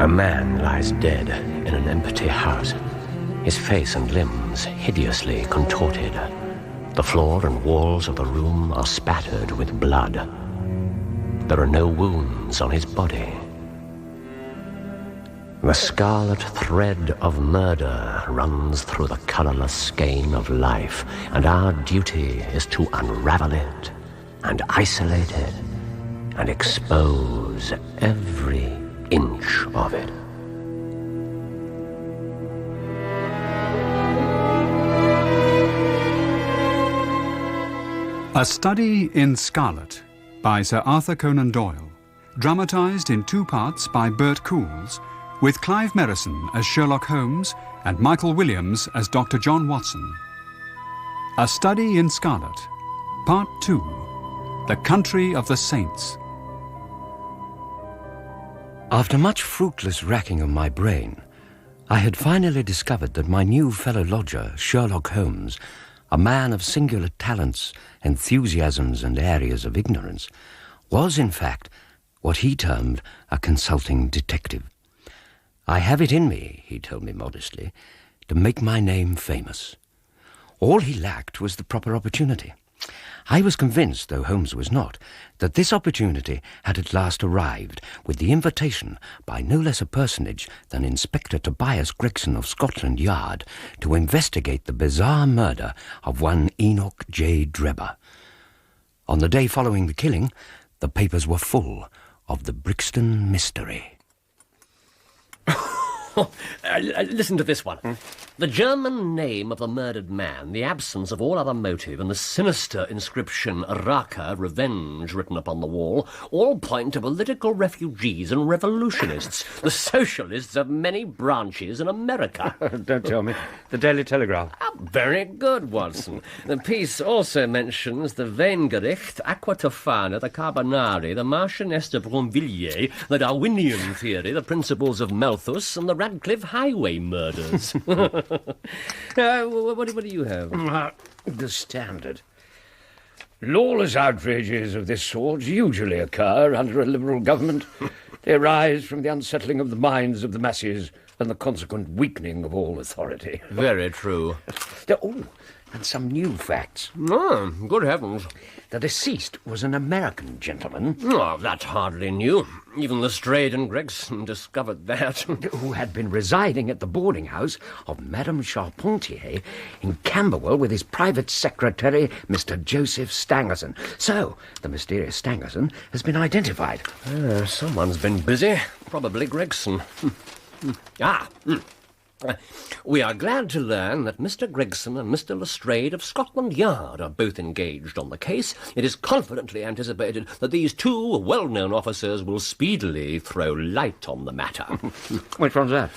A man lies dead in an empty house, his face and limbs hideously contorted. The floor and walls of the room are spattered with blood. There are no wounds on his body. The scarlet thread of murder runs through the colorless skein of life, and our duty is to unravel it and isolate it and expose every inch of it. A Study in Scarlet by Sir Arthur Conan Doyle, dramatised in 2 parts by Bert Coules, with Clive Merrison as Sherlock Holmes and Michael Williams as Dr. John Watson. A Study in Scarlet, Part 2, The Country of the Saints. After much fruitless racking of my brain, I had finally discovered that my new fellow lodger, Sherlock Holmes, a man of singular talents, enthusiasms and areas of ignorance, was in fact what he termed a consulting detective. I have it in me, he told me modestly, to make my name famous. All he lacked was the proper opportunity. I was convinced, though Holmes was not, that this opportunity had at last arrived, with the invitation by no less a personage than Inspector Tobias Gregson of Scotland Yard to investigate the bizarre murder of one Enoch J. Drebber. On the day following the killing, the papers were full of the Brixton mystery. Listen to this one. The German name of the murdered man, the absence of all other motive, and the sinister inscription, Rache, revenge, written upon the wall, all point to political refugees and revolutionists, the socialists of many branches in America. Don't tell me. The Daily Telegraph. Very good, Watson. The piece also mentions the Weingericht, Aqua Tofana, the Carbonari, the Marchioness de Bronvilliers, the Darwinian theory, the principles of Malthus, and the Radcliffe highway murders. What do you have? The Standard. Lawless outrages of this sort usually occur under a Liberal government. They arise from the unsettling of the minds of the masses and the consequent weakening of all authority. Very true. Oh, and some new facts. Oh, good heavens. The deceased was an American gentleman. Oh, that's hardly new. Even Lestrade and Gregson discovered that. Who had been residing at the boarding house of Madame Charpentier in Camberwell with his private secretary, Mr. Joseph Stangerson. So, the mysterious Stangerson has been identified. Someone's been busy. Probably Gregson. We are glad to learn that Mr. Gregson and Mr. Lestrade of Scotland Yard are both engaged on the case. It is confidently anticipated that these 2 well-known officers will speedily throw light on the matter. Which one's that?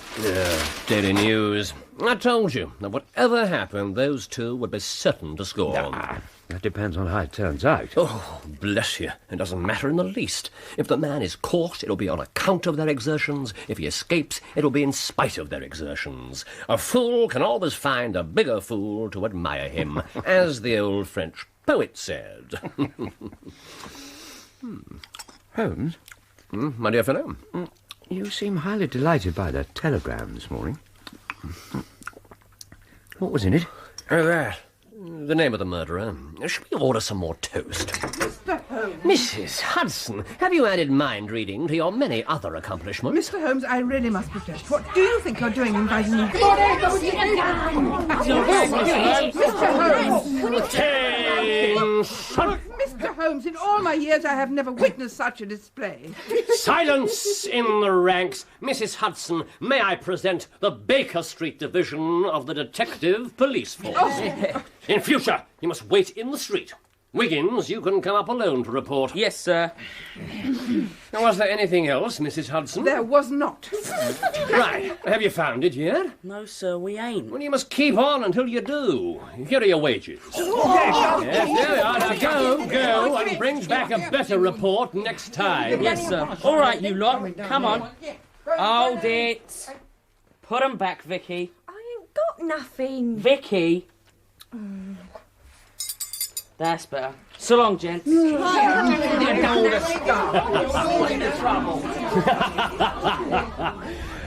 Daily News. I told you that whatever happened, those 2 would be certain to score. That depends on how it turns out. Oh, bless you. It doesn't matter in the least. If the man is caught, it'll be on account of their exertions. If he escapes, it'll be in spite of their exertions. A fool can always find a bigger fool to admire him, as the old French poet said. Holmes? My dear fellow? You seem highly delighted by the telegram this morning. What was in it? Oh, that. The name of the murderer. Should we order some more toast? Mr. Holmes. Mrs. Hudson, have you added mind reading to your many other accomplishments? Mr. Holmes, I really must protest. What do you think you're doing inviting me? Mr. Holmes! Mr. Holmes, in all my years I have never witnessed such a display. Silence in the ranks. Mrs. Hudson, may I present the Baker Street Division of the Detective Police Force? In future, you must wait in the street. Wiggins, you can come up alone to report. Yes, sir. Now, was there anything else, Mrs. Hudson? There was not. Right. Have you found it yet? No, sir, we ain't. Well, you must keep on until you do. Here are your wages. Yes, there we are. Now go, and bring back a better report next time. Yes, sir. All right, you lot. Come on. Hold it. Put 'em back, Vicky. I ain't got nothing. Vicky. That's better. So long, gents.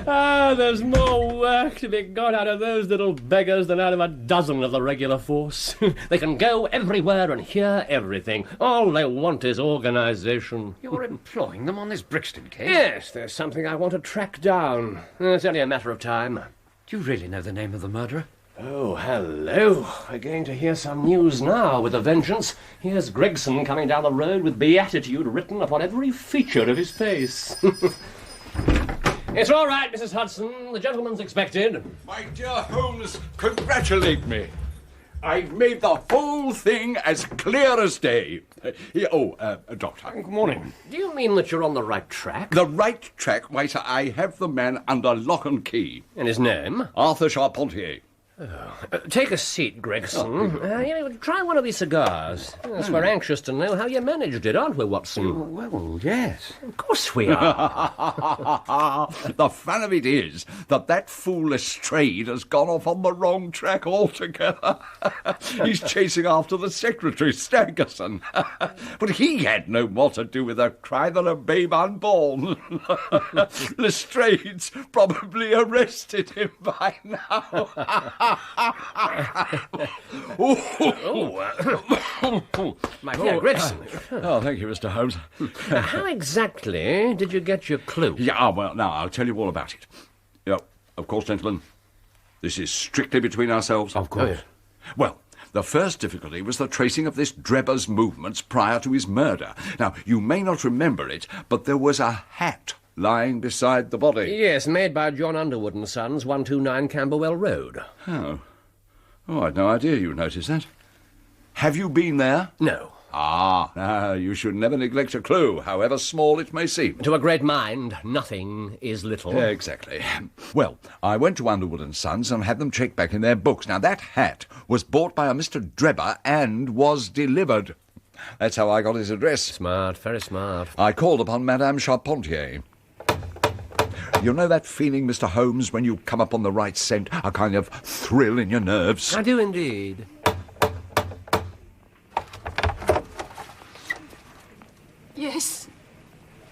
Ah, there's more work to be got out of those little beggars than out of a dozen of the regular force. They can go everywhere and hear everything. All they want is organisation. You're employing them on this Brixton case? Yes, there's something I want to track down. It's only a matter of time. Do you really know the name of the murderer? Oh, hello. We're going to hear some news now with a vengeance. Here's Gregson coming down the road with beatitude written upon every feature of his face. It's all right, Mrs. Hudson. The gentleman's expected. My dear Holmes, congratulate me. I've made the whole thing as clear as day. Doctor. Good morning. Do you mean that you're on the right track? The right track? Why, sir, I have the man under lock and key. And his name? Arthur Charpentier. Take a seat, Gregson. Try one of these cigars. Yes, we're anxious to know how you managed it, aren't we, Watson? Well, yes. Of course we are. The fun of it is that fool Lestrade has gone off on the wrong track altogether. He's chasing after the secretary, Stangerson. But he had no more to do with the crime than a babe unborn. Lestrade's probably arrested him by now. My dear Gregson. Oh, thank you, Mr. Holmes. How exactly did you get your clue? Yeah, well, now, I'll tell you all about it. Of course, gentlemen, this is strictly between ourselves. Of course. Well, the first difficulty was the tracing of this Drebber's movements prior to his murder. Now, you may not remember it, but there was a hat lying beside the body. Yes, made by John Underwood and Sons, 129 Camberwell Road. Oh, I'd no idea you noticed that. Have you been there? No. You should never neglect a clue, however small it may seem. To a great mind, nothing is little. Exactly. Well, I went to Underwood and Sons and had them checked back in their books. Now, that hat was bought by a Mr. Drebber and was delivered. That's how I got his address. Smart, very smart. I called upon Madame Charpentier. You know that feeling, Mr. Holmes, when you come up on the right scent, a kind of thrill in your nerves? I do indeed. Yes.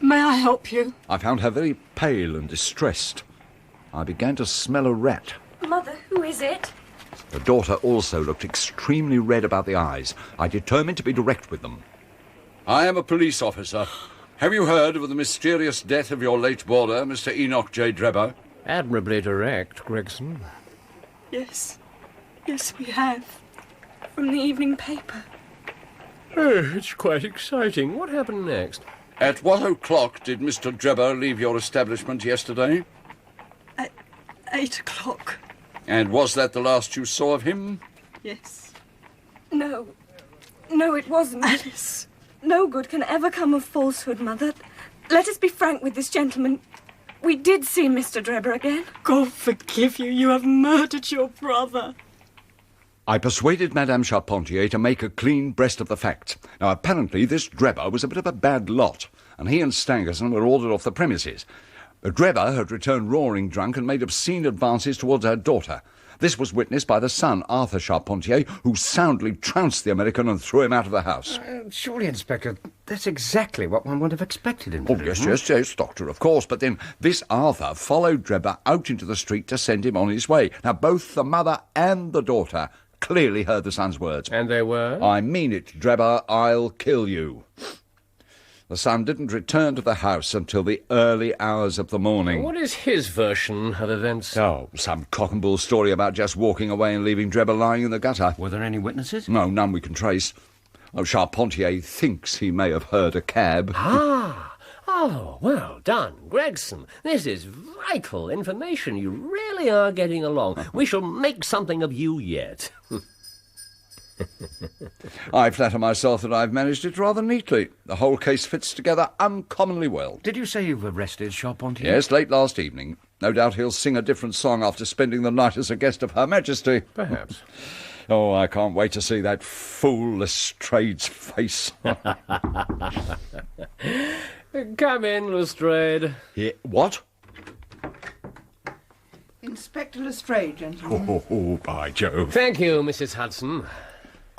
May I help you? I found her very pale and distressed. I began to smell a rat. Mother, who is it? The daughter also looked extremely red about the eyes. I determined to be direct with them. I am a police officer. Have you heard of the mysterious death of your late boarder, Mr. Enoch J. Drebber? Admirably direct, Gregson. Yes. Yes, we have. From the evening paper. Oh, it's quite exciting. What happened next? At what o'clock did Mr. Drebber leave your establishment yesterday? At 8 o'clock. And was that the last you saw of him? Yes. No. No, it wasn't. Alice. No good can ever come of falsehood, Mother. Let us be frank with this gentleman. We did see Mr. Drebber again. God forgive you. You have murdered your brother. I persuaded Madame Charpentier to make a clean breast of the facts. Now, apparently, this Drebber was a bit of a bad lot, and he and Stangerson were ordered off the premises. The Drebber had returned roaring drunk and made obscene advances towards her daughter. This was witnessed by the son, Arthur Charpentier, who soundly trounced the American and threw him out of the house. Surely, Inspector, that's exactly what one would have expected him to do. Yes, Doctor, of course. But then this Arthur followed Drebber out into the street to send him on his way. Now, both the mother and the daughter clearly heard the son's words. And they were? I mean it, Drebber, I'll kill you. The son didn't return to the house until the early hours of the morning. What is his version of events? Oh, some cock and bull story about just walking away and leaving Drebber lying in the gutter. Were there any witnesses? No, none we can trace. Charpentier thinks he may have heard a cab. Oh, well done, Gregson. This is vital information. You really are getting along. We shall make something of you yet. I flatter myself that I've managed it rather neatly. The whole case fits together uncommonly well. Did you say you've arrested Charpentier? Yes, late last evening. No doubt he'll sing a different song after spending the night as a guest of Her Majesty. Perhaps. Oh, I can't wait to see that fool Lestrade's face. Come in, Lestrade. What? Inspector Lestrade, gentlemen. Oh, by Jove. Thank you, Mrs. Hudson.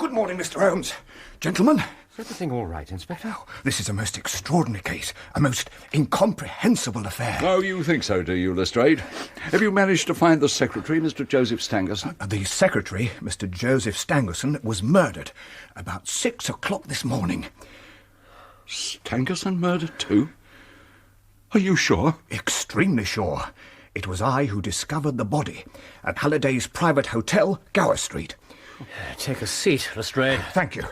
Good morning, Mr. Holmes. Gentlemen. Is everything all right, Inspector? Oh, this is a most extraordinary case, a most incomprehensible affair. Oh, you think so, do you, Lestrade? Have you managed to find the secretary, Mr. Joseph Stangerson? The secretary, Mr. Joseph Stangerson, was murdered about 6 o'clock this morning. Stangerson murdered too? Are you sure? Extremely sure. It was I who discovered the body at Halliday's private hotel, Gower Street. Take a seat, Lestrade. Thank you.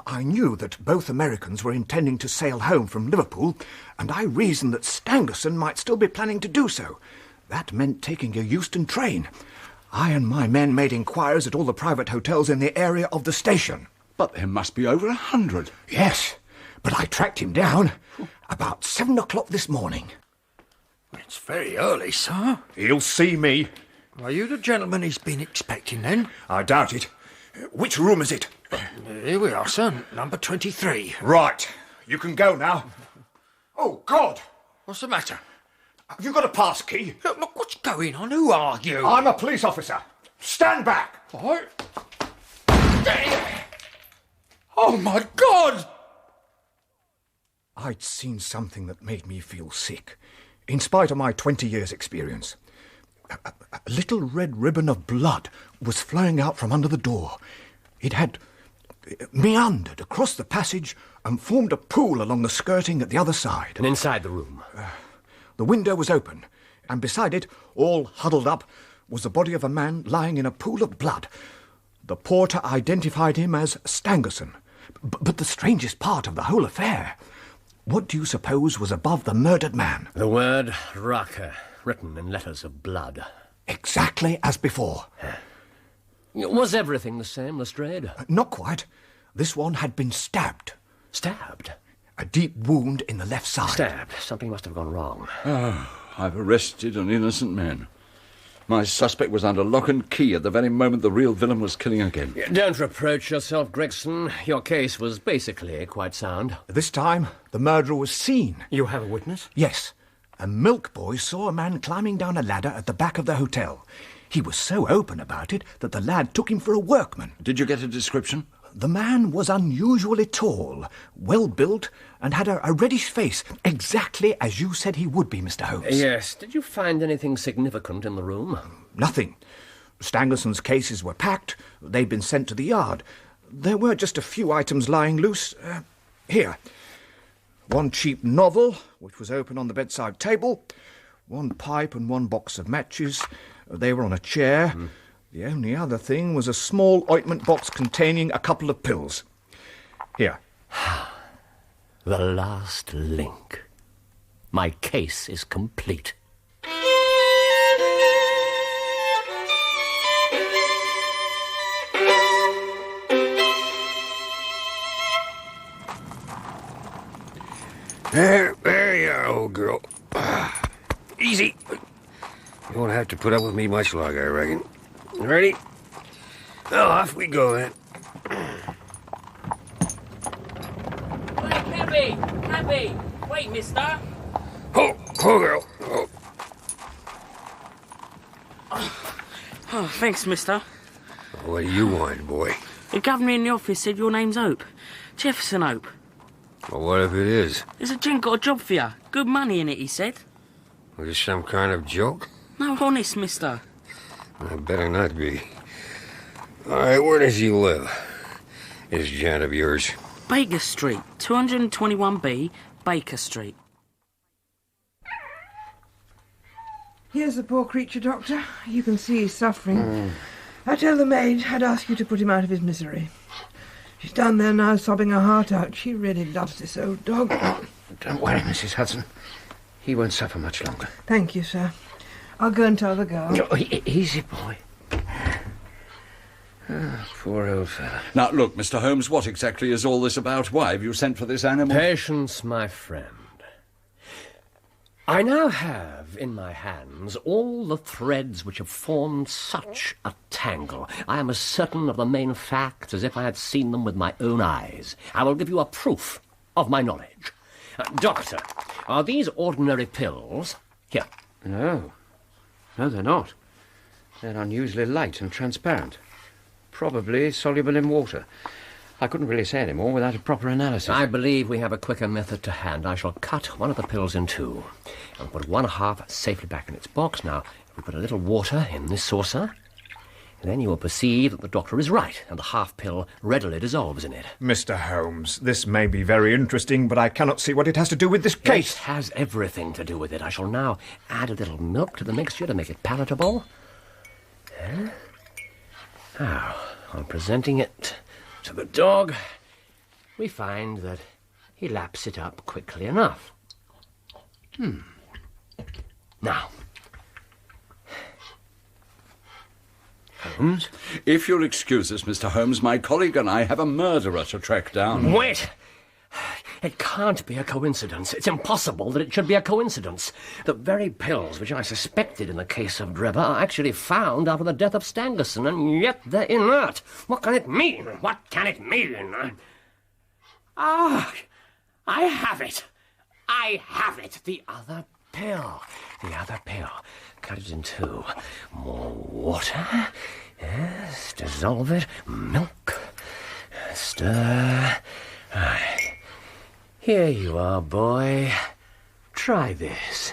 I knew that both Americans were intending to sail home from Liverpool, and I reasoned that Stangerson might still be planning to do so. That meant taking a Euston train. I and my men made inquiries at all the private hotels in the area of the station. But there must be over 100. Yes, but I tracked him down about 7 o'clock this morning. It's very early, sir. He'll see me. Are you the gentleman he's been expecting, then? I doubt it. Which room is it? Here we are, sir. Number 23. Right. You can go now. Oh, God! What's the matter? Have you got a pass key? Look, what's going on? Who are you? I'm a police officer. Stand back! What? Oh, my God! I'd seen something that made me feel sick, in spite of my 20 years' experience. A little red ribbon of blood was flowing out from under the door. It had meandered across the passage and formed a pool along the skirting at the other side. And inside the room? The window was open, and beside it, all huddled up, was the body of a man lying in a pool of blood. The porter identified him as Stangerson. But the strangest part of the whole affair, what do you suppose was above the murdered man? The word Raka, written in letters of blood. Exactly as before. Was everything the same, Lestrade? Not quite. This one had been stabbed. Stabbed? A deep wound in the left side. Stabbed. Something must have gone wrong. Oh, I've arrested an innocent man. My suspect was under lock and key at the very moment the real villain was killing again. Don't reproach yourself, Gregson. Your case was basically quite sound. This time, the murderer was seen. You have a witness? Yes. A milk boy saw a man climbing down a ladder at the back of the hotel. He was so open about it that the lad took him for a workman. Did you get a description? The man was unusually tall, well-built, and had a reddish face, exactly as you said he would be, Mr. Holmes. Yes. Did you find anything significant in the room? Nothing. Stangerson's cases were packed. They'd been sent to the yard. There were just a few items lying loose. Here. One cheap novel, which was open on the bedside table. One pipe and one box of matches. They were on a chair. The only other thing was a small ointment box containing a couple of pills. Here. The last link. My case is complete. There you are, old girl. Easy. You won't have to put up with me much longer, I reckon. Ready? Well, off we go, then. Hey, cabby! Wait, mister. Oh, girl. Oh, thanks, mister. What do you want, boy? The governor in the office said your name's Hope. Jefferson Hope. Well, what if it is? There's a gent got a job for you. Good money in it, he said. Was this some kind of joke? No, honest, mister. I better not be. All right, where does he live? This gent of yours. Baker Street, 221B, Baker Street. Here's the poor creature, Doctor. You can see he's suffering. I tell the maid I'd ask you to put him out of his misery. She's down there now, sobbing her heart out. She really loves this old dog. Don't worry, Mrs. Hudson. He won't suffer much longer. Thank you, sir. I'll go and tell the girl. Oh, easy, boy. Poor old fella. Now, look, Mr. Holmes, what exactly is all this about? Why have you sent for this animal? Patience, my friend. I now have in my hands all the threads which have formed such a tangle. I am as certain of the main facts as if I had seen them with my own eyes. I will give you a proof of my knowledge. Doctor, are these ordinary pills? Here. No, they're not. They're unusually light and transparent. Probably soluble in water. I couldn't really say any more without a proper analysis. I believe we have a quicker method to hand. I shall cut one of the pills in two and put one half safely back in its box. Now, if we put a little water in this saucer, then you will perceive that the doctor is right, and the half pill readily dissolves in it. Mr. Holmes, this may be very interesting, but I cannot see what it has to do with this case. It has everything to do with it. I shall now add a little milk to the mixture to make it palatable. Now, on presenting it to the dog, we find that he laps it up quickly enough. Now, Holmes? If you'll excuse us, Mr. Holmes, my colleague and I have a murderer to track down. Wait! It can't be a coincidence. It's impossible that it should be a coincidence. The very pills which I suspected in the case of Drebber are actually found after the death of Stangerson, and yet they're inert. What can it mean? What can it mean? Ah, I have it. I have it. The other pill. The other pill. Cut it in two. More water. Yes, dissolve it. Milk. Stir. Right. Here you are, boy. Try this.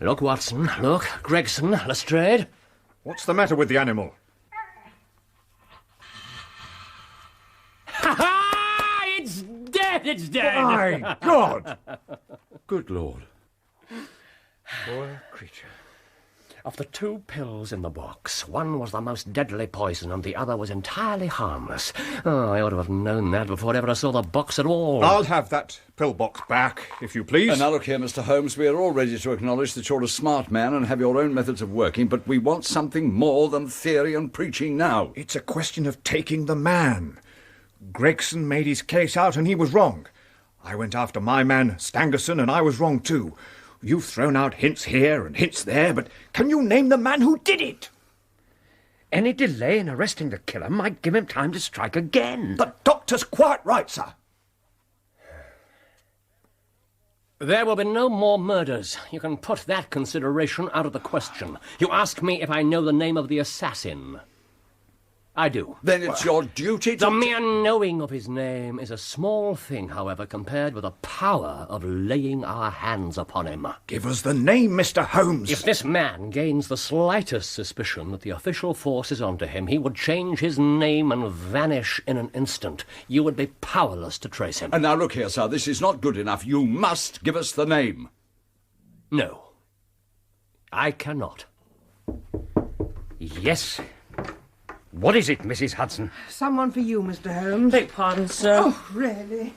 Look, Watson. Look. Gregson. Lestrade. What's the matter with the animal? Ha-ha! It's dead! It's dead! My God! Good Lord. Poor creature. Of the two pills in the box, one was the most deadly poison and the other was entirely harmless. Oh, I ought to have known that before I ever saw the box at all. I'll have that pill box back, if you please. And now look here, Mr. Holmes, we are all ready to acknowledge that you're a smart man and have your own methods of working, but we want something more than theory and preaching now. It's a question of taking the man. Gregson made his case out and he was wrong. I went after my man, Stangerson, and I was wrong too. You've thrown out hints here and hints there, but can you name the man who did it? Any delay in arresting the killer might give him time to strike again. The doctor's quite right, sir. There will be no more murders. You can put that consideration out of the question. You ask me if I know the name of the assassin. I do. Then it's your duty to... The mere knowing of his name is a small thing, however, compared with the power of laying our hands upon him. Give us the name, Mr. Holmes. If this man gains the slightest suspicion that the official force is onto him, he would change his name and vanish in an instant. You would be powerless to trace him. And now look here, sir, this is not good enough. You must give us the name. No. I cannot. Yes. What is it, Mrs. Hudson? Someone for you, Mr. Holmes. Beg pardon, sir. Oh, really?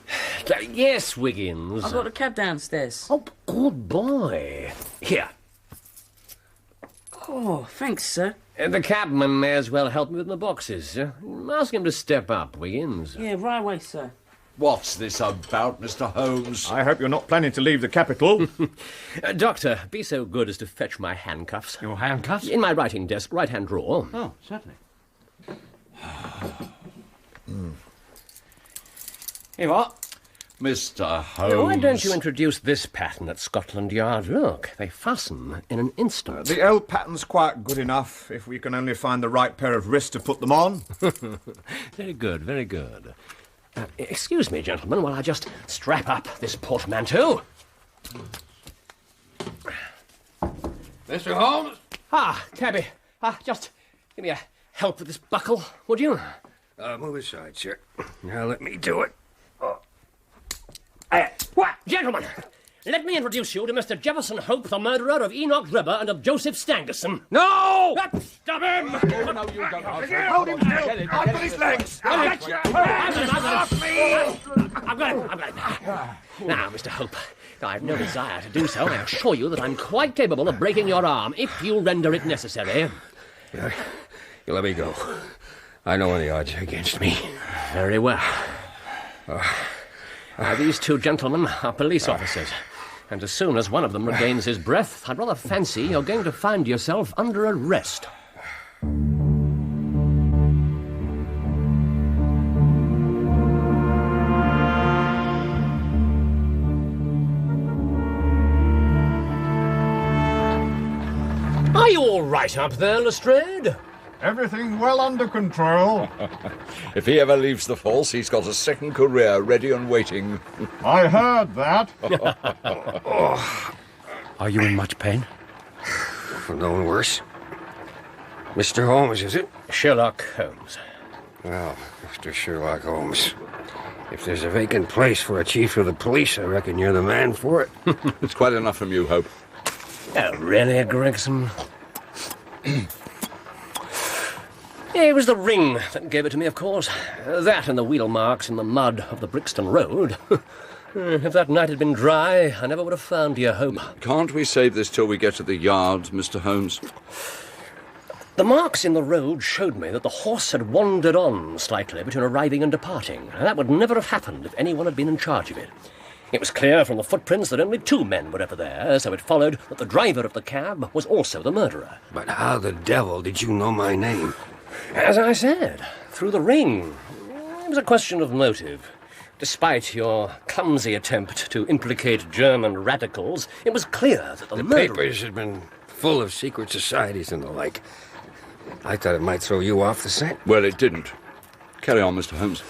Yes, Wiggins. I've got a cab downstairs. Oh, good boy. Here. Oh, thanks, sir. The cabman may as well help me with my boxes. Ask him to step up, Wiggins. Yeah, right away, sir. What's this about, Mr. Holmes? I hope you're not planning to leave the capital. Doctor, be so good as to fetch my handcuffs. Your handcuffs? In my writing desk, right-hand drawer. Oh, certainly. Here you are. Mr. Holmes. Why don't you introduce this pattern at Scotland Yard? Look, they fasten in an instant. The L pattern's quite good enough, if we can only find the right pair of wrists to put them on. Very good, very good. Excuse me, gentlemen, while I just strap up this portmanteau. Mr. Holmes? Ah, cabby, just give me a help with this buckle, would you? Move aside, sir. Now let me do it. What? Gentlemen, let me introduce you to Mr. Jefferson Hope, the murderer of Enoch Drebber and of Joseph Stangerson. No! Stop him! No, you don't. Hold him still! I've got his legs! I've got him. Now, Mr. Hope, I have no desire to do so. I assure you that I'm quite capable of breaking your arm if you render it necessary. You let me go. I know when the odds are against me. Very well. These two gentlemen are police officers, and as soon as one of them regains his breath, I'd rather fancy you're going to find yourself under arrest. Are you all right up there, Lestrade? Everything well under control. If he ever leaves the force, he's got a second career ready and waiting. I heard that. Are you in much pain? No worse. Mr. Holmes, is it? Sherlock Holmes. Well, Mr. Sherlock Holmes, if there's a vacant place for a chief of the police, I reckon you're the man for it. It's quite enough from you, Hope. Oh, really, Gregson? It was the ring that gave it to me, of course. That and the wheel marks in the mud of the Brixton Road. If that night had been dry, I never would have found you, Hope. Can't we save this till we get to the yard, Mr. Holmes? The marks in the road showed me that the horse had wandered on slightly between arriving and departing, and that would never have happened if anyone had been in charge of it. It was clear from the footprints that only 2 men were ever there, so it followed that the driver of the cab was also the murderer. But how the devil did you know my name? As I said, through the ring. It was a question of motive. Despite your clumsy attempt to implicate German radicals, it was clear that the murderer... papers had been full of secret societies and the like. I thought it might throw you off the scent. Well, it didn't. Carry on, Mr. Holmes.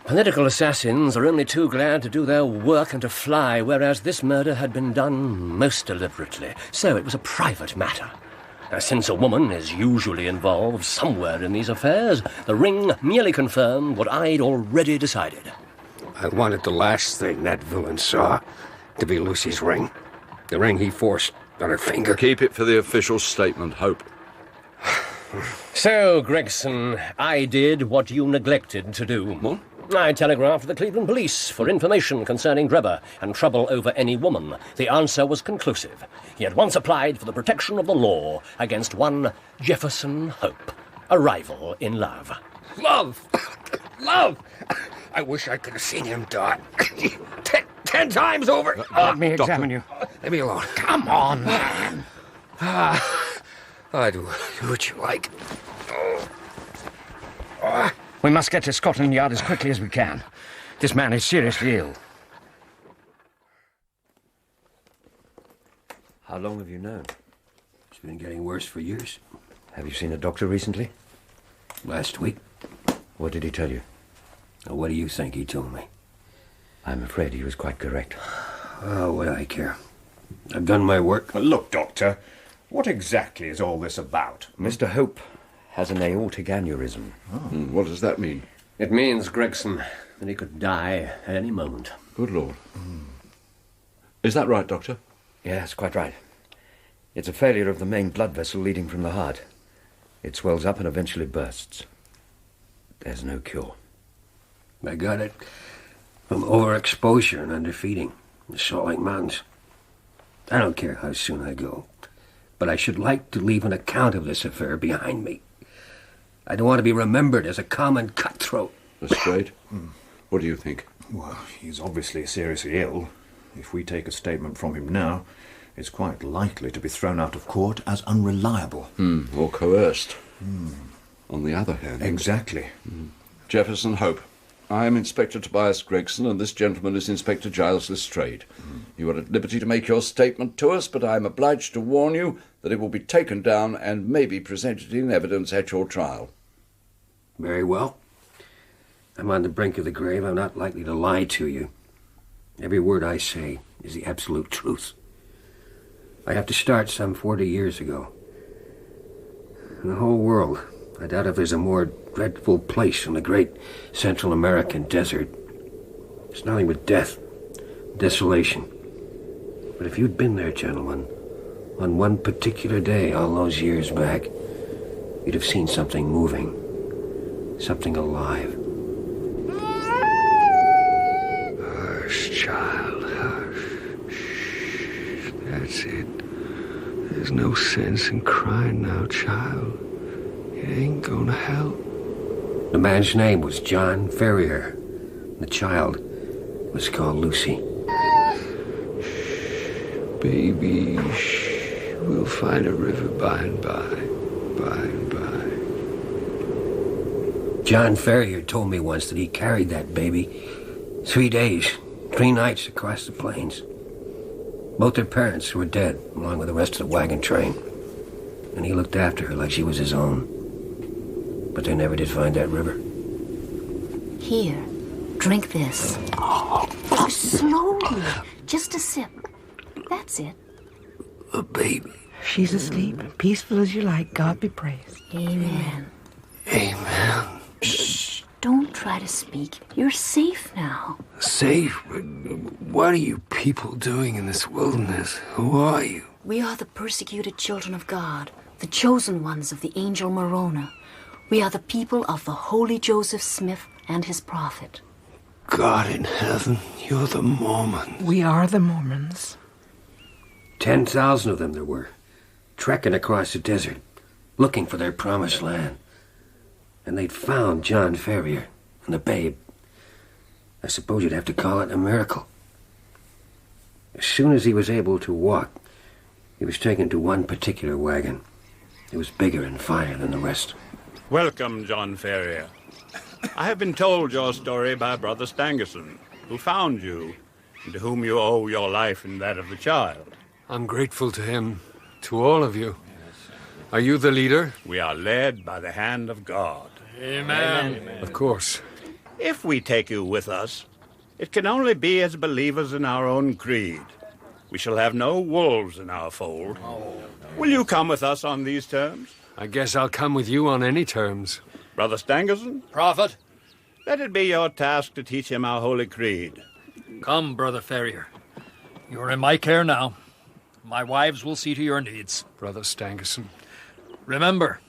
Political assassins are only too glad to do their work and to fly, whereas this murder had been done most deliberately. So it was a private matter. Since a woman is usually involved somewhere in these affairs, the ring merely confirmed what I'd already decided. I wanted the last thing that villain saw to be Lucy's ring. The ring he forced on her finger. Keep it for the official statement, Hope. So, Gregson, I did what you neglected to do. What? I telegraphed the Cleveland police for information concerning Drebber and trouble over any woman. The answer was conclusive. He had once applied for the protection of the law against one Jefferson Hope, a rival in love. Love! Love! I wish I could have seen him die. 10 times over. Let me examine you. Leave me alone. Come on, man. I do what you like. We must get to Scotland Yard as quickly as we can. This man is seriously ill. How long have you known? It's been getting worse for years. Have you seen a doctor recently? Last week. What did he tell you? Now, what do you think he told me? I'm afraid he was quite correct. Oh, what do I care? I've done my work. Look, Doctor, what exactly is all this about? Mr. Hope has an aortic aneurysm. What does that mean? It means, Gregson, that he could die at any moment. Good Lord. Is that right, Doctor? Yes, quite right. It's a failure of the main blood vessel leading from the heart. It swells up and eventually bursts. There's no cure. I got it from overexposure and underfeeding in the Salt Lake Mountains. I don't care how soon I go, but I should like to leave an account of this affair behind me. I don't want to be remembered as a common cutthroat. Lestrade, what do you think? Well, he's obviously seriously ill. If we take a statement from him now, it's quite likely to be thrown out of court as unreliable. Or coerced. On the other hand... Exactly. Jefferson Hope. I am Inspector Tobias Gregson, and this gentleman is Inspector Giles Lestrade. You are at liberty to make your statement to us, but I am obliged to warn you that it will be taken down and may be presented in evidence at your trial. Very well. I'm on the brink of the grave. I'm not likely to lie to you. Every word I say is the absolute truth. I have to start some 40 years ago. In the whole world, I doubt if there's a more dreadful place in the great Central American desert. It's nothing but death, desolation. But if you'd been there, gentlemen, on one particular day all those years back, you'd have seen something moving, something alive. Hush, child, hush. Shh. That's it. There's no sense in crying now, child. It ain't gonna help. The man's name was John Ferrier. The child was called Lucy. Baby, shh. We'll find a river by and by. By and by. John Ferrier told me once that he carried that baby 3 days, 3 nights across the plains. Both their parents were dead, along with the rest of the wagon train. And he looked after her like she was his own. but they never did find that river. Here, drink this. Slowly. Just a sip. That's it. A baby. She's asleep, peaceful as you like. God be praised. Amen. Amen. Shh. Don't try to speak. You're safe now. Safe? What are you people doing in this wilderness? Who are you? We are the persecuted children of God, the chosen ones of the angel Moroni. We are the people of the holy Joseph Smith and his prophet. God in heaven, you're the Mormons. We are the Mormons. 10,000 of them there were, trekking across the desert, looking for their promised land. And they'd found John Ferrier and the babe. I suppose you'd have to call it a miracle. As soon as he was able to walk, he was taken to one particular wagon. It was bigger and finer than the rest. Welcome, John Ferrier. I have been told your story by Brother Stangerson, who found you, and to whom you owe your life and that of the child. I'm grateful to him, to all of you. Are you the leader? We are led by the hand of God. Amen. Amen. Of course. If we take you with us, it can only be as believers in our own creed. We shall have no wolves in our fold. Will you come with us on these terms? I guess I'll come with you on any terms. Brother Stangerson? Prophet? Let it be your task to teach him our holy creed. Come, Brother Ferrier. You're in my care now. My wives will see to your needs. Brother Stangerson. Remember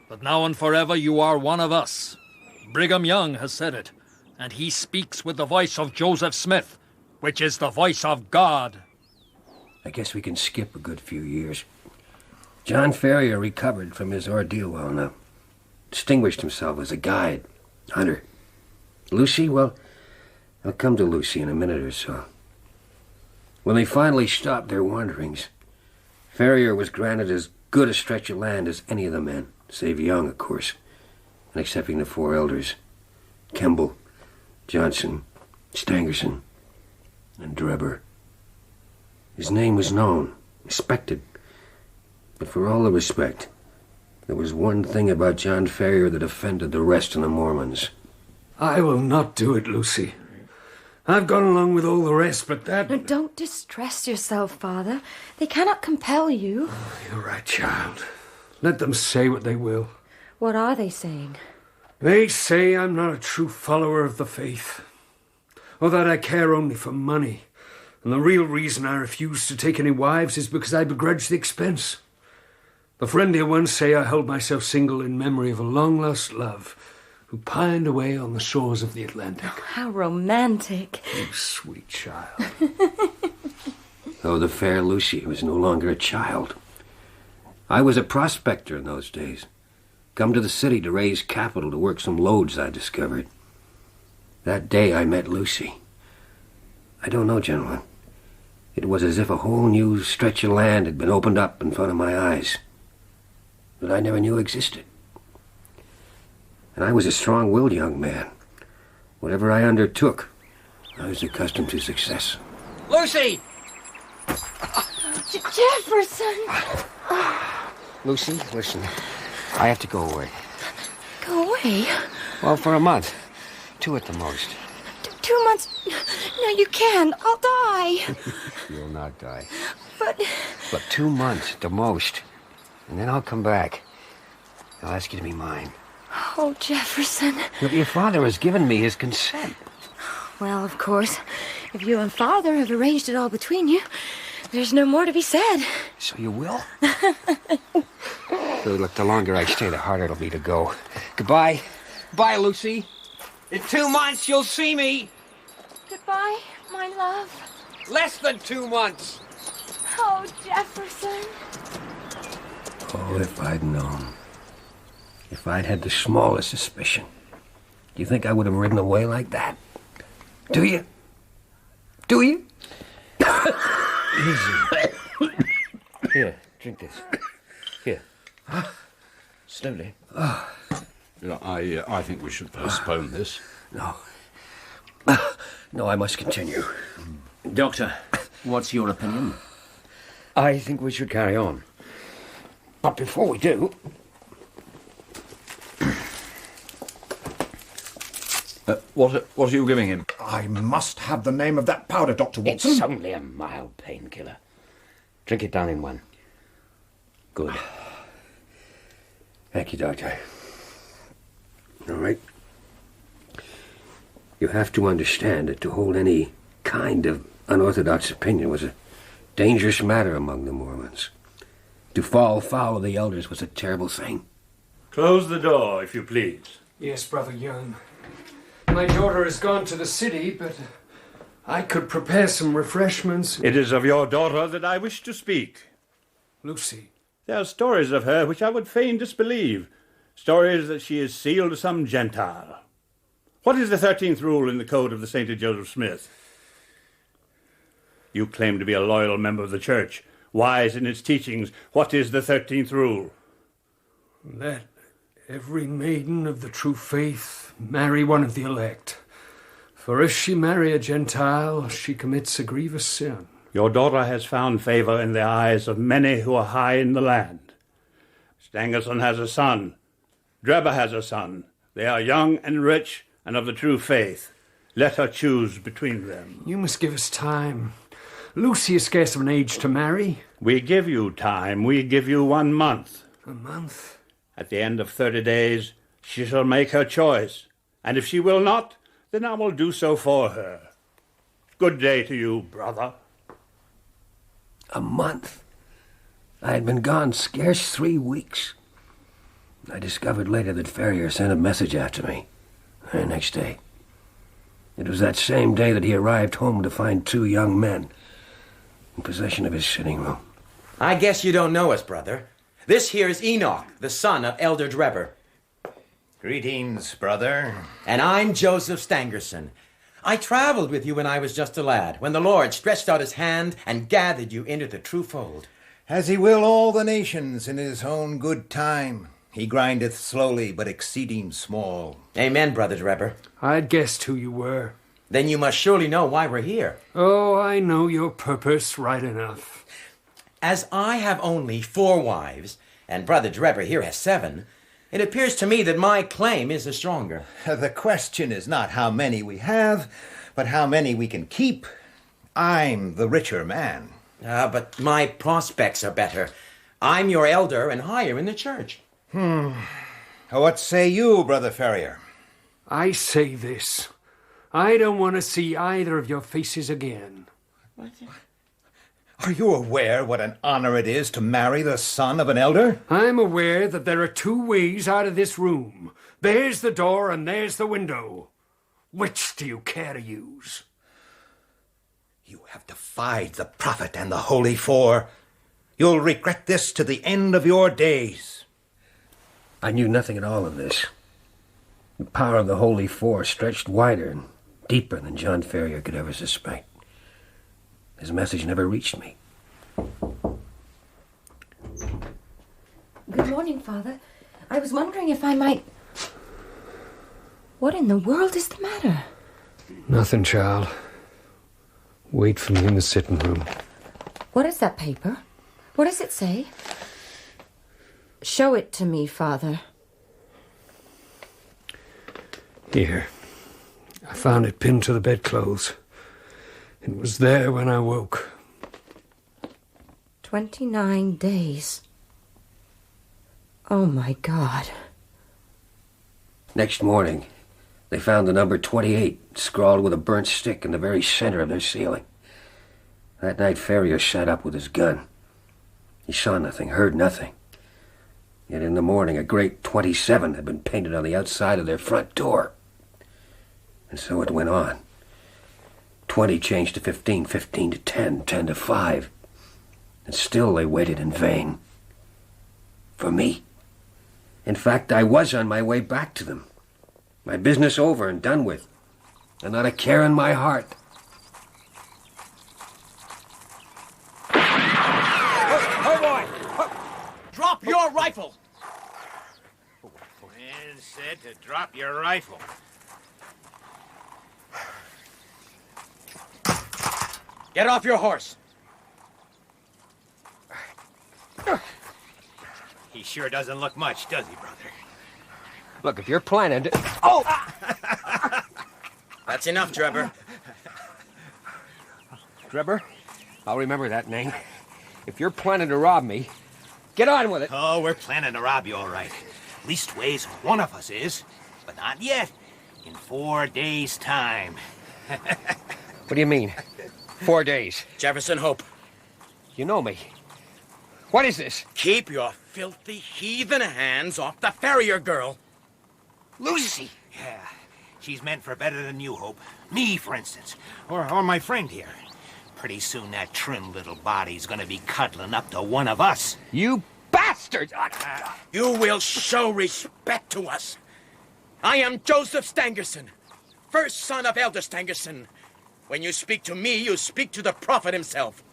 that now and forever you are one of us. Brigham Young has said it, and he speaks with the voice of Joseph Smith, which is the voice of God. I guess we can skip a good few years. John Ferrier recovered from his ordeal well enough. Distinguished himself as a guide, hunter. Lucy, well, I'll come to Lucy in a minute or so. When they finally stopped their wanderings, Ferrier was granted as good a stretch of land as any of the men, save Young, of course, and excepting the four elders, Kemble, Johnson, Stangerson, and Drebber. His name was known, respected, but for all the respect, there was one thing about John Ferrier that offended the rest of the Mormons. I will not do it, Lucy. I've gone along with all the rest, but that... No, don't distress yourself, Father. They cannot compel you. Oh, you're right, child. Let them say what they will. What are they saying? They say I'm not a true follower of the faith, or that I care only for money, and the real reason I refuse to take any wives is because I begrudge the expense. The friendlier ones say I hold myself single in memory of a long-lost love who pined away on the shores of the Atlantic. Oh, how romantic. You sweet child. Though the fair Lucy was no longer a child. I was a prospector in those days. Come to the city to raise capital to work some lodes I discovered. That day I met Lucy. I don't know, gentlemen. It was as if a whole new stretch of land had been opened up in front of my eyes that I never knew existed. And I was a strong-willed young man. Whatever I undertook, I was accustomed to success. Lucy! Jefferson! Lucy, listen. I have to go away. Go away? Well, for a month. 2 at the most. 2 months? No, you can't. I'll die. You'll not die. But 2 months at the most. And then I'll come back. I'll ask you to be mine. Oh, Jefferson. Your father has given me his consent. Well, of course, if you and Father have arranged it all between you, there's no more to be said. So you will? Look, the longer I stay, the harder it'll be to go. Goodbye. Bye, Lucy. In 2 months, you'll see me. Goodbye, my love. Less than 2 months. Oh, Jefferson. Oh, if I'd known. If I'd had the smallest suspicion. Do you think I would have ridden away like that? Do you? Do you? Easy. Here, drink this. Here. Slowly. Look, I think we should postpone this. No. No, I must continue. Doctor, what's your opinion? I think we should carry on. But before we do... What are you giving him? I must have the name of that powder, Dr. Watson. It's only a mild painkiller. Drink it down in one. Good. Thank you, Doctor. All right. You have to understand that to hold any kind of unorthodox opinion was a dangerous matter among the Mormons. To fall foul of the elders was a terrible thing. Close the door, if you please. Yes, Brother Young. My daughter has gone to the city, but I could prepare some refreshments. It is of your daughter that I wish to speak. Lucy. There are stories of her which I would fain disbelieve. Stories that she is sealed to some Gentile. What is the 13th rule in the code of the St. Joseph Smith? You claim to be a loyal member of the church, wise in its teachings. What is the 13th rule? That every maiden of the true faith marry one of the elect. For if she marry a Gentile, she commits a grievous sin. Your daughter has found favor in the eyes of many who are high in the land. Stangerson has a son. Drebber has a son. They are young and rich and of the true faith. Let her choose between them. You must give us time. Lucy is scarce of an age to marry. We give you time. We give you 1 month. A month? At the end of 30 days, she shall make her choice. And if she will not, then I will do so for her. Good day to you, brother. A month? I had been gone scarce 3 weeks. I discovered later that Ferrier sent a message after me the next day. It was that same day that he arrived home to find 2 young men in possession of his sitting room. I guess you don't know us, brother. This here is Enoch, the son of Elder Drebber. Greetings, brother. And I'm Joseph Stangerson. I traveled with you when I was just a lad, when the Lord stretched out his hand and gathered you into the true fold. As he will all the nations in his own good time. He grindeth slowly, but exceeding small. Amen, Brother Drebber. I'd guessed who you were. Then you must surely know why we're here. Oh, I know your purpose right enough. As I have only 4 wives, and Brother Drebber here has 7, it appears to me that my claim is the stronger. The question is not how many we have, but how many we can keep. I'm the richer man. But my prospects are better. I'm your elder and higher in the church. What say you, Brother Ferrier? I say this. I don't want to see either of your faces again. Are you aware what an honor it is to marry the son of an elder? I'm aware that there are 2 ways out of this room. There's the door and there's the window. Which do you care to use? You have defied the prophet and the holy 4. You'll regret this to the end of your days. I knew nothing at all of this. The power of the Holy 4 stretched wider and deeper than John Ferrier could ever suspect. His message never reached me. Good morning, Father. I was wondering if I might... What in the world is the matter? Nothing, child. Wait for me in the sitting room. What is that paper? What does it say? Show it to me, Father. Here. I found it pinned to the bedclothes. It was there when I woke. 29 days. Oh, my God. Next morning, they found the number 28 scrawled with a burnt stick in the very center of their ceiling. That night, Ferrier sat up with his gun. He saw nothing, heard nothing. Yet in the morning, a great 27 had been painted on the outside of their front door. And so it went on. 20 changed to 15, 15 to 10, 10 to 5. And still they waited in vain. For me. In fact, I was on my way back to them. My business over and done with. And not a care in my heart. Oh, boy! Drop your rifle! Man said to drop your rifle. Get off your horse! He sure doesn't look much, does he, brother? Look, if you're planning to... Oh! That's enough, Drebber. Drebber, I'll remember that name. If you're planning to rob me, get on with it. Oh, we're planning to rob you, all right. Leastways, one of us is. But not yet. In 4 days' time. What do you mean? 4 days? Jefferson Hope. You know me. What is this? Keep your filthy heathen hands off the Ferrier girl. Lucy! Yeah, she's meant for better than you, Hope. Me, for instance. Or my friend here. Pretty soon that trim little body's gonna be cuddling up to one of us. You bastard! You will show respect to us. I am Joseph Stangerson, first son of Elder Stangerson. When you speak to me, you speak to the prophet himself.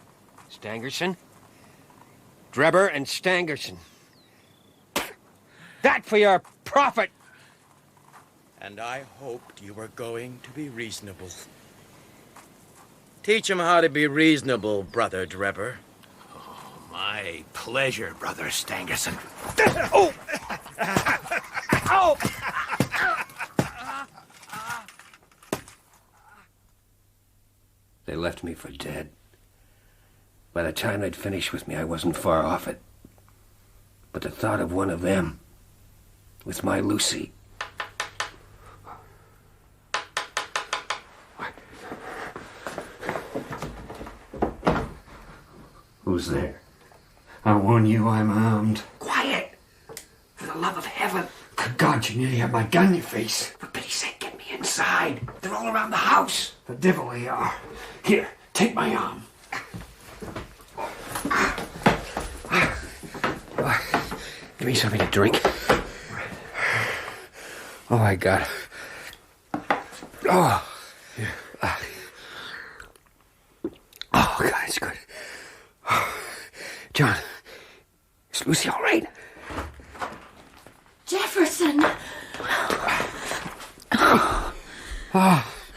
Stangerson? Drebber and Stangerson. That for your prophet! And I hoped you were going to be reasonable. Teach him how to be reasonable, Brother Drebber. Oh, my pleasure, Brother Stangerson. Oh! Oh! They left me for dead. By the time they'd finished with me, I wasn't far off it. But the thought of one of them, with my Lucy... Who's there? I warn you, I'm armed. Quiet! For the love of heaven! Good God, you nearly had my gun in your face. For pity's sake, get me inside. They're all around the house. The devil they are. Here, take my arm. Give me something to drink. Oh, my God. Oh. Here. Oh, God, it's good. John, is Lucy all right? Jefferson!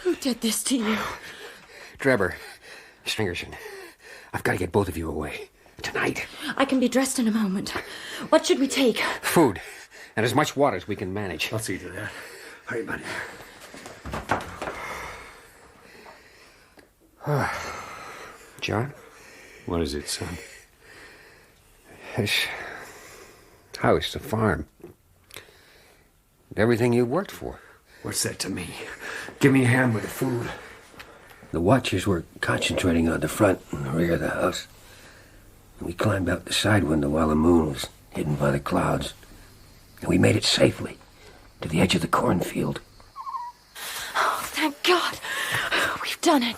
Who did this to you? Drebber, Stangerson, I've got to get both of you away. Tonight. I can be dressed in a moment. What should we take? Food. And as much water as we can manage. I'll see to that. Hurry, buddy. John? What is it, son? This house, the farm. Everything you worked for. What's that to me? Give me a hand with the food. The watchers were concentrating on the front and the rear of the house. We climbed out the side window while the moon was hidden by the clouds. And we made it safely to the edge of the cornfield. Oh, thank God. We've done it.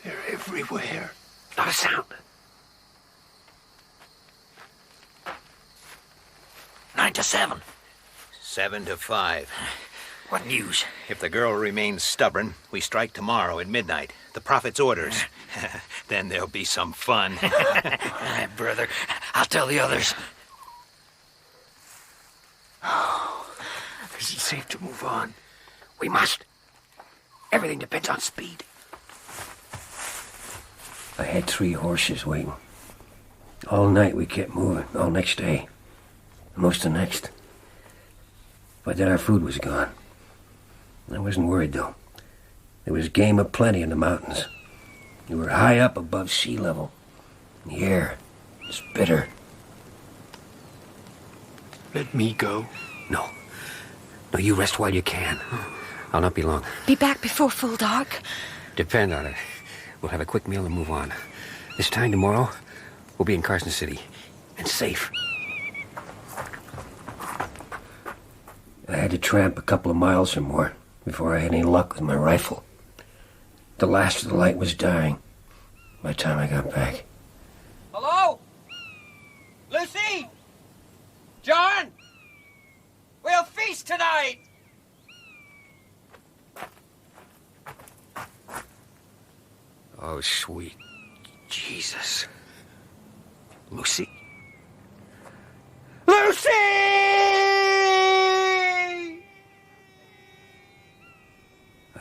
They're everywhere. Not a sound. 9 to 7. 7 to 5. What news? If the girl remains stubborn, we strike tomorrow at midnight. The prophet's orders. Then there'll be some fun. Brother, I'll tell the others. Is it safe to move on? We must. Everything depends on speed. I had 3 horses waiting. All night we kept moving, all next day. Most the next. But then our food was gone. I wasn't worried, though. There was game aplenty in the mountains. We were high up above sea level. And the air was bitter. Let me go. No. No, you rest while you can. I'll not be long. Be back before full dark. Depend on it. We'll have a quick meal and move on. This time tomorrow, we'll be in Carson City. And safe. I had to tramp a couple of miles or more before I had any luck with my rifle. The last of the light was dying by the time I got back. Hello? Lucy? John? We'll feast tonight! Oh, sweet Jesus. Lucy? Lucy!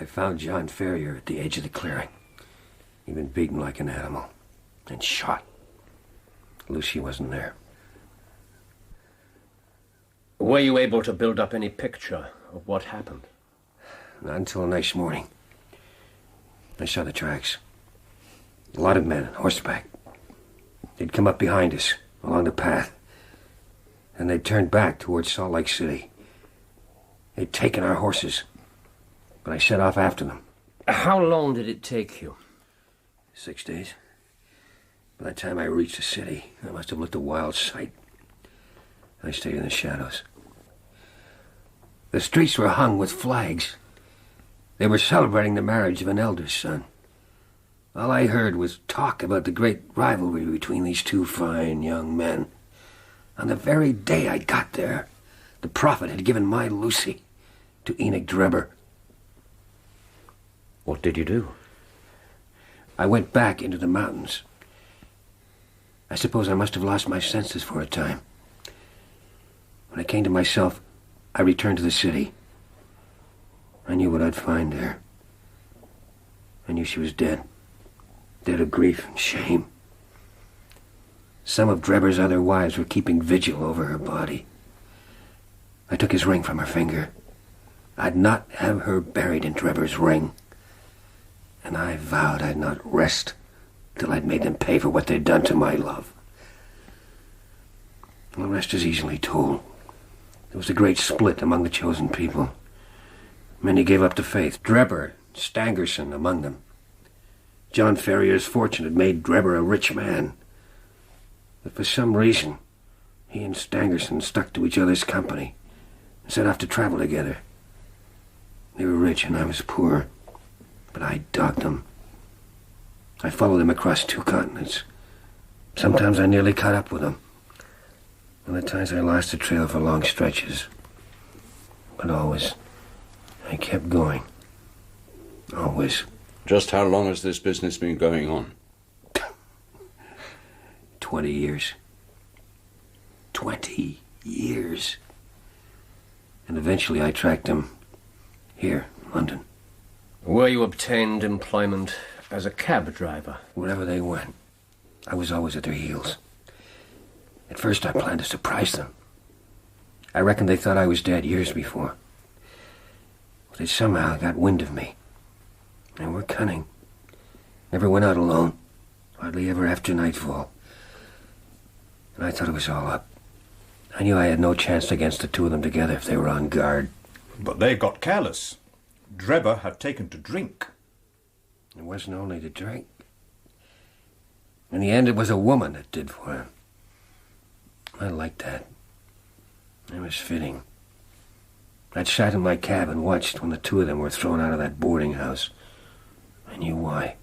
I found John Ferrier at the edge of the clearing. He'd been beaten like an animal and shot. Lucy wasn't there. Were you able to build up any picture of what happened? Not until the next morning. I saw the tracks. A lot of men on horseback. They'd come up behind us, along the path. And they'd turned back towards Salt Lake City. They'd taken our horses. But I set off after them. How long did it take you? 6 days. By the time I reached the city, I must have looked a wild sight. I stayed in the shadows. The streets were hung with flags. They were celebrating the marriage of an elder son. All I heard was talk about the great rivalry between these two fine young men. On the very day I got there, the prophet had given my Lucy to Enoch Drebber. What did you do? I went back into the mountains. I suppose I must have lost my senses for a time. When I came to myself, I returned to the city. I knew what I'd find there. I knew she was dead. Dead of grief and shame. Some of Drebber's other wives were keeping vigil over her body. I took his ring from her finger. I'd not have her buried in Drebber's ring. And I vowed I'd not rest till I'd made them pay for what they'd done to my love. The rest is easily told. There was a great split among the chosen people. Many gave up the faith. Drebber, Stangerson among them. John Ferrier's fortune had made Drebber a rich man. But for some reason, he and Stangerson stuck to each other's company and set off to travel together. They were rich and I was poor, but I dogged them. I followed them across 2 continents. Sometimes I nearly caught up with them. Other times I lost the trail for long stretches. But always, I kept going. Always. Just how long has this business been going on? 20 years. 20 years. And eventually I tracked them here, in London. Were you obtained employment as a cab driver? Wherever they went, I was always at their heels. At first I planned to surprise them. I reckon they thought I was dead years before. But they somehow got wind of me. They were cunning. Never went out alone. Hardly ever after nightfall. And I thought it was all up. I knew I had no chance against the two of them together if they were on guard. But they got careless. Drebber had taken to drink. It wasn't only the drink. In the end, it was a woman that did for him. I liked that. It was fitting. I'd sat in my cab and watched when the two of them were thrown out of that boarding house. I knew why.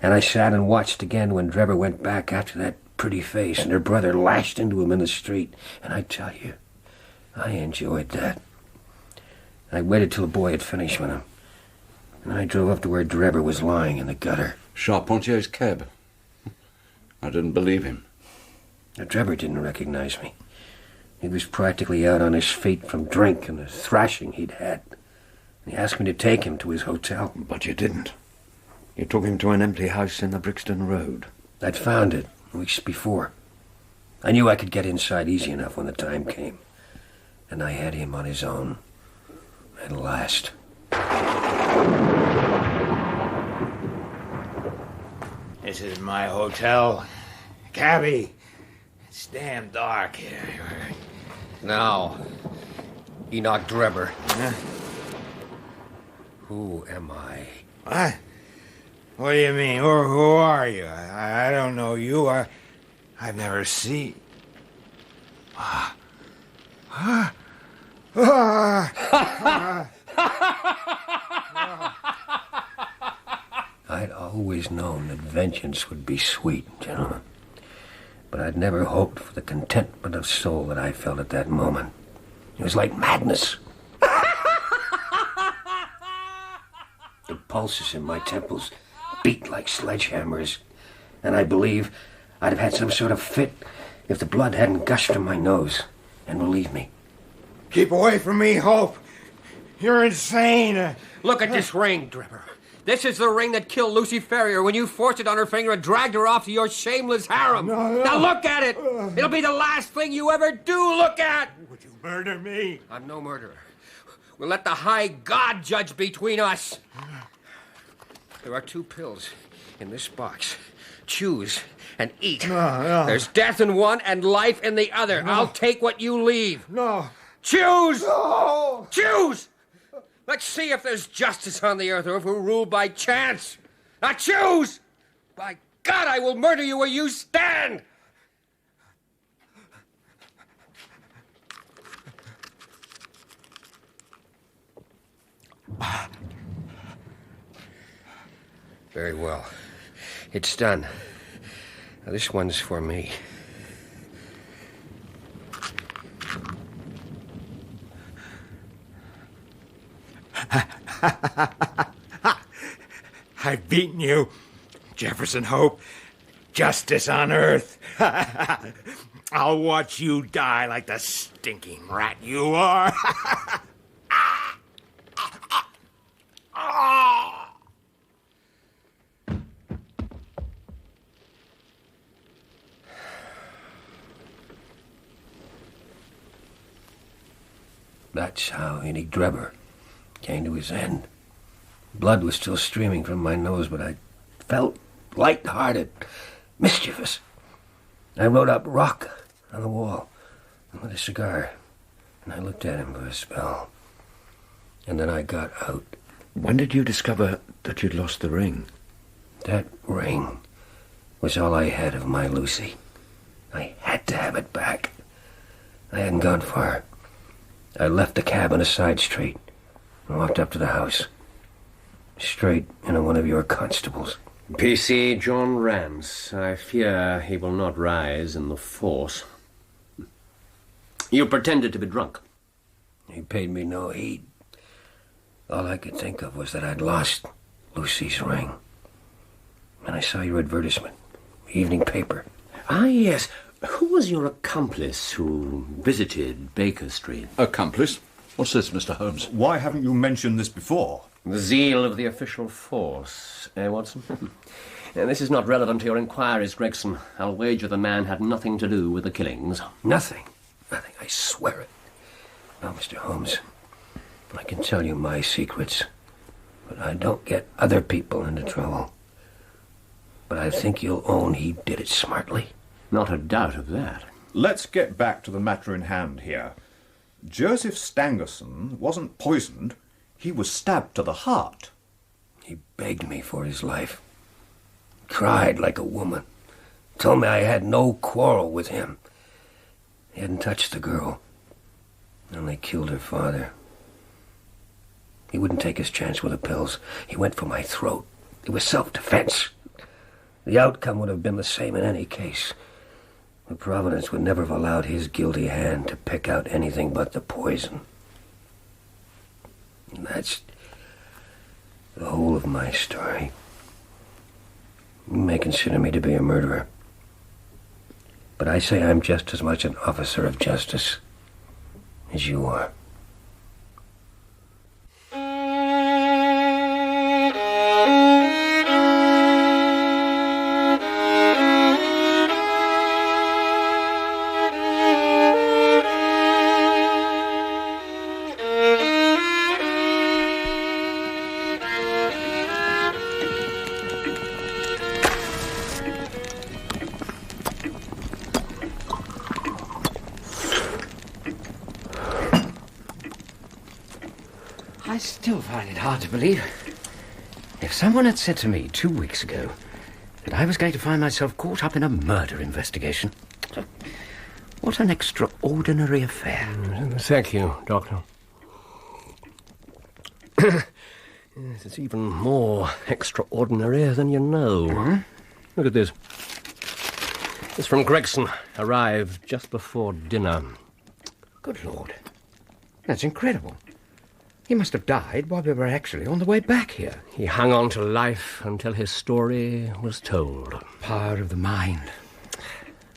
And I sat and watched again when Drebber went back after that pretty face and her brother lashed into him in the street. And I tell you, I enjoyed that. I waited till the boy had finished with him. And I drove up to where Drebber was lying in the gutter. Charpentier's cab. I didn't believe him. Now, Drebber didn't recognize me. He was practically out on his feet from drink and the thrashing he'd had. He asked me to take him to his hotel. But you didn't. You took him to an empty house in the Brixton Road. I'd found it weeks before. I knew I could get inside easy enough when the time came. And I had him on his own. At last. This is my hotel. Cabby, it's damn dark here. Now, Enoch Drebber. Who am I? What? What do you mean? Who are you? I don't know you. I've never seen... I'd always known that vengeance would be sweet, gentlemen. But I'd never hoped for the contentment of soul that I felt at that moment. It was like madness. The pulses in my temples beat like sledgehammers, and I believe I'd have had some sort of fit if the blood hadn't gushed from my nose and relieved me. Keep away from me, Hope. You're insane. Look at this ring, Drebber. This is the ring that killed Lucy Ferrier when you forced it on her finger and dragged her off to your shameless harem. Now look at it. It'll be the last thing you ever do look at. Would you murder me? I'm no murderer. We'll let the high God judge between us. There are 2 pills in this box. Choose and eat. No. There's death in one and life in the other. I'll take what you leave. No. Choose! No! Choose! Let's see if there's justice on the earth or if we're ruled by chance. Now choose! By God, I will murder you where you stand! Very well. It's done. Now, this one's for me. I've beaten you, Jefferson Hope. Justice on earth. I'll watch you die like the stinking rat you are. That's how Enoch Drebber came to his end. Blood was still streaming from my nose, but I felt light-hearted, mischievous. I wrote up "Rock" on the wall and lit a cigar, and I looked at him for a spell. And then I got out. When did you discover that you'd lost the ring? That ring was all I had of my Lucy. I had to have it back. I hadn't gone far. I left the cab on a side street and walked up to the house. Straight into one of your constables. PC John Rance. I fear he will not rise in the force. You pretended to be drunk. He paid me no heed. All I could think of was that I'd lost Lucy's ring. And I saw your advertisement. Evening paper. Ah, yes. Who was your accomplice who visited Baker Street? Accomplice? What's this, Mr. Holmes? Why haven't you mentioned this before? The zeal of the official force, Watson? This is not relevant to your inquiries, Gregson. I'll wager the man had nothing to do with the killings. Nothing. Nothing. I swear it. Now, Mr. Holmes, I can tell you my secrets, but I don't get other people into trouble. But I think you'll own he did it smartly. Not a doubt of that. Let's get back to the matter in hand here. Joseph Stangerson wasn't poisoned. He was stabbed to the heart. He begged me for his life. Cried like a woman. Told me I had no quarrel with him. He hadn't touched the girl. Only killed her father. He wouldn't take his chance with the pills. He went for my throat. It was self-defense. The outcome would have been the same in any case. But Providence would never have allowed his guilty hand to pick out anything but the poison. And that's the whole of my story. You may consider me to be a murderer. But I say I'm just as much an officer of justice as you are. I still find it hard to believe. If someone had said to me 2 weeks ago that I was going to find myself caught up in a murder investigation, what an extraordinary affair. Thank you, Doctor. Yes, it's even more extraordinary than you know. Hmm? Look at this. It's from Gregson. Arrived just before dinner. Good Lord. That's incredible. He must have died while we were actually on the way back here. He hung on to life until his story was told. Power of the mind.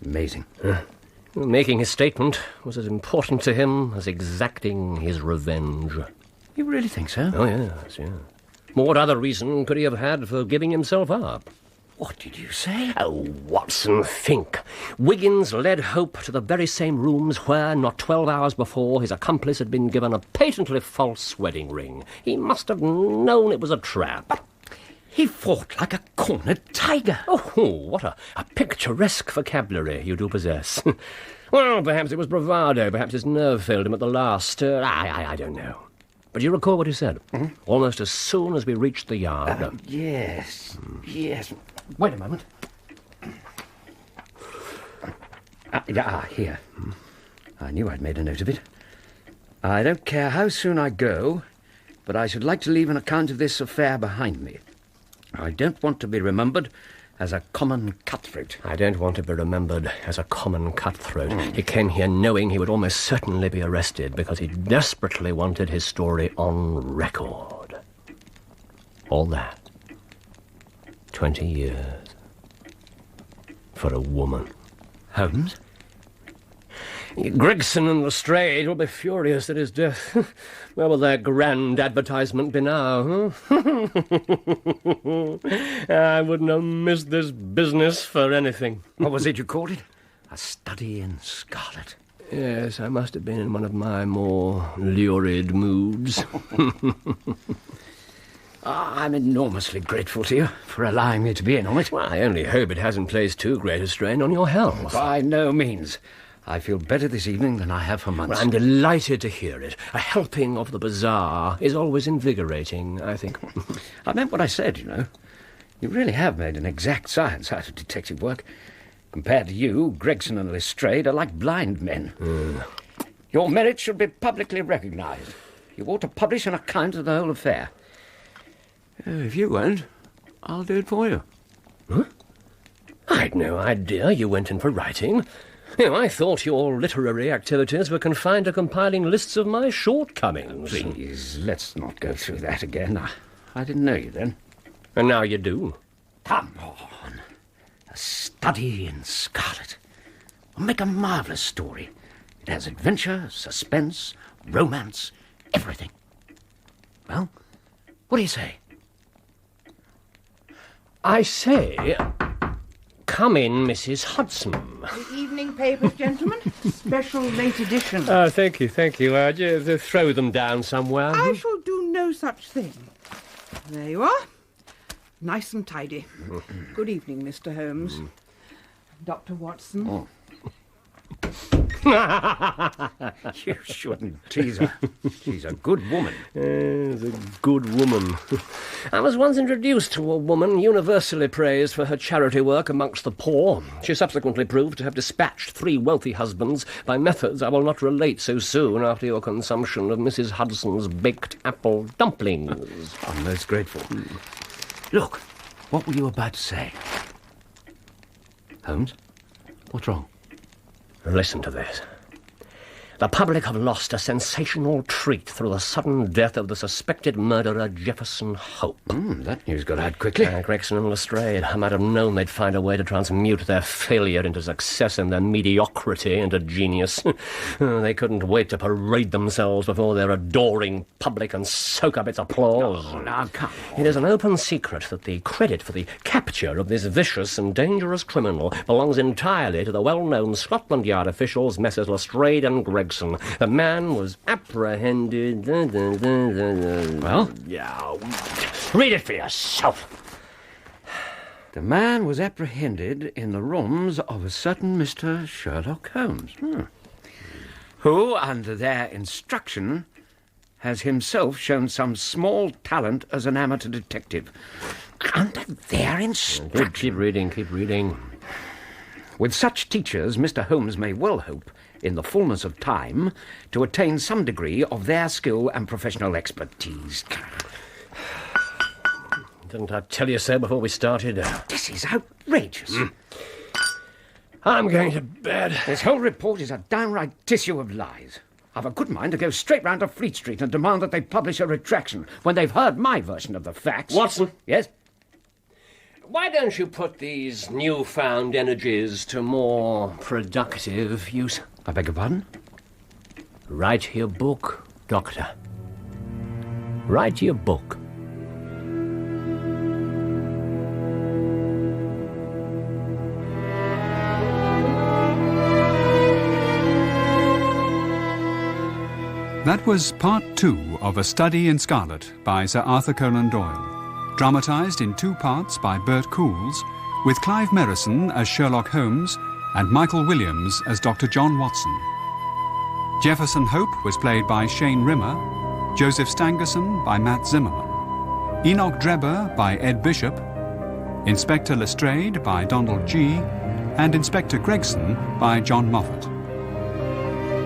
Amazing. Making his statement was as important to him as exacting his revenge. You really think so? Oh, yes, yeah. What other reason could he have had for giving himself up? What did you say? Oh, Watson, think. Wiggins led Hope to the very same rooms where, not 12 hours before, his accomplice had been given a patently false wedding ring. He must have known it was a trap. He fought like a cornered tiger. Oh, what a picturesque vocabulary you do possess. Well, perhaps it was bravado. Perhaps his nerve failed him at the last. I don't know. But you recall what he said? Mm-hmm. Almost as soon as we reached the yard. Yes. Wait a moment. Here. I knew I'd made a note of it. I don't care how soon I go, but I should like to leave an account of this affair behind me. I don't want to be remembered as a common cutthroat. I don't want to be remembered as a common cutthroat. He came here knowing he would almost certainly be arrested because he desperately wanted his story on record. All that. 20 years. For a woman. Holmes? Gregson and Lestrade will be furious at his death. Where will their grand advertisement be now? I wouldn't have missed this business for anything. What was it you called it? A study in scarlet. Yes, I must have been in one of my more lurid moods. I'm enormously grateful to you for allowing me to be in on it. Well, I only hope it hasn't placed too great a strain on your health. By no means. I feel better this evening than I have for months. Well, I'm delighted to hear it. A helping of the bizarre is always invigorating, I think. I meant what I said, you know. You really have made an exact science out of detective work. Compared to you, Gregson and Lestrade are like blind men. Your merit should be publicly recognised. You ought to publish an account of the whole affair. If you won't, I'll do it for you. Huh? I'd no idea you went in for writing. I thought your literary activities were confined to compiling lists of my shortcomings. Please, let's not go through that again. I didn't know you then. And now you do. Come on. A study in scarlet. I'll make a marvellous story. It has adventure, suspense, romance, everything. Well, what do you say? I say, come in, Mrs. Hudson. The evening papers, gentlemen. Special late edition. Oh, thank you. Just throw them down somewhere. I shall do no such thing. There you are. Nice and tidy. Good evening, Mr. Holmes. Dr. Watson. Oh. You shouldn't tease her. She's a good woman. She's a good woman. I was once introduced to a woman universally praised for her charity work amongst the poor. She subsequently proved to have dispatched 3 wealthy husbands by methods I will not relate so soon after your consumption of Mrs. Hudson's baked apple dumplings. I'm most grateful. Look, what were you about to say? Holmes, what's wrong? Listen to this. The public have lost a sensational treat through the sudden death of the suspected murderer, Jefferson Hope. That news got out quickly. Gregson and Lestrade. I might have known they'd find a way to transmute their failure into success and their mediocrity into genius. They couldn't wait to parade themselves before their adoring public and soak up its applause. Oh, now, come on. It is an open secret that the credit for the capture of this vicious and dangerous criminal belongs entirely to the well-known Scotland Yard officials, Messrs. Lestrade and Gregson. The man was apprehended. Well? Yeah. Read it for yourself. The man was apprehended in the rooms of a certain Mr. Sherlock Holmes, who, under their instruction, has himself shown some small talent as an amateur detective. Under their instruction. Keep reading. With such teachers, Mr. Holmes may well hope, in the fullness of time, to attain some degree of their skill and professional expertise. Didn't I tell you so before we started? This is outrageous. I'm going to bed. This whole report is a downright tissue of lies. I've a good mind to go straight round to Fleet Street and demand that they publish a retraction when they've heard my version of the facts. Watson? Yes? Why don't you put these newfound energies to more productive use? I beg your pardon? Write your book, Doctor. Write your book. That was part 2 of A Study in Scarlet by Sir Arthur Conan Doyle, dramatised in 2 parts by Bert Coules, with Clive Merrison as Sherlock Holmes and Michael Williams as Dr. John Watson. Jefferson Hope was played by Shane Rimmer, Joseph Stangerson by Matt Zimmerman, Enoch Drebber by Ed Bishop, Inspector Lestrade by Donald G., and Inspector Gregson by John Moffat.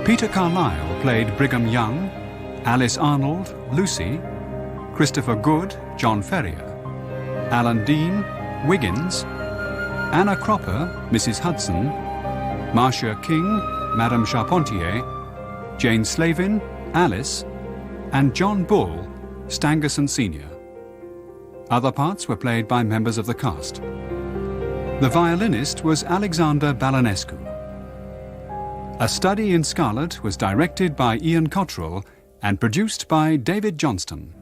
Peter Carlyle played Brigham Young, Alice Arnold, Lucy, Christopher Good, John Ferrier, Alan Dean, Wiggins, Anna Cropper, Mrs. Hudson, Marcia King, Madame Charpentier, Jane Slavin, Alice, and John Bull, Stangerson Sr. Other parts were played by members of the cast. The violinist was Alexander Balanescu. A Study in Scarlet was directed by Ian Cottrell and produced by David Johnston.